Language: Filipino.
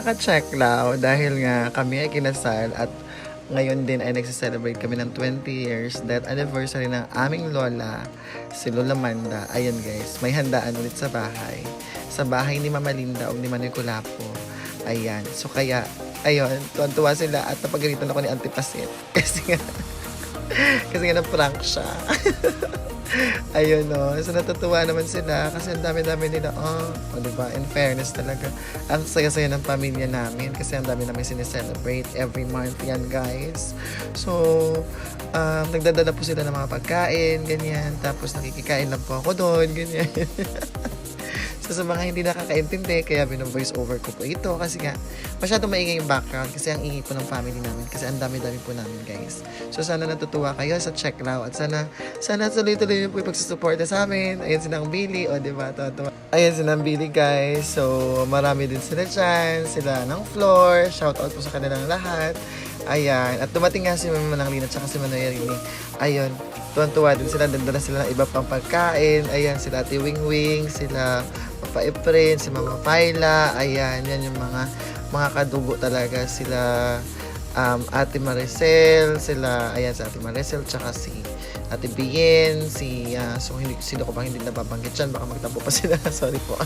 naka-check lao dahil nga kami ay kinasal at ngayon din ay nagse-celebrate kami ng 20 years death anniversary ng aming lola, si Lola Manda. Ayun guys, may handaan ulit sa bahay. Sa bahay ni Mama Linda o ni Manoy Kulapo. Ayan, so kaya, ayun, tuwan-tuwa sila at napagalitan ako ni Auntie Pasit. Kasi nga na-prank siya. Ayun no. So natutuwa naman sila kasi ang dami-dami nila. Diba? In fairness talaga. Ang saya-saya ng pamilya namin kasi ang dami namin sineselebrate every month yan guys. So, nagdadala po sila ng mga pagkain, ganyan. Tapos nakikikain lang po ako doon, ganyan. So, sa mga hindi nakakaintindi, kaya bino-voice over ko po ito kasi nga, masyadong maingay yung background kasi ang ingay po ng family namin kasi ang dami-dami po namin guys. So, sana natutuwa kayo sa check now at sana tuloy-tuloy niyo po yung pagsusuporta sa amin. Ayan si Nang Billy, diba? Ayan si Nang Billy guys. So, marami din sila dyan. Sila ng floor. Shoutout po sa kanilang lahat. Ayan. At dumating nga si Mama Nang Lina at saka si Manoy Rini. Ayun. Tuwan-tuwa din sila. Dandala sila ng iba pang pagkain. Ayan. Sila Ate Wing Wing. Sila Papa Efren. Si Mama Paila. Ayan. Yan yung mga kadugo talaga. Sila Ate Maricel. Ayan si Ate Maricel. Tsaka si Ate Bien. So, sino ko ba hindi nababanggit dyan? Baka magtampo pa sila. Sorry po.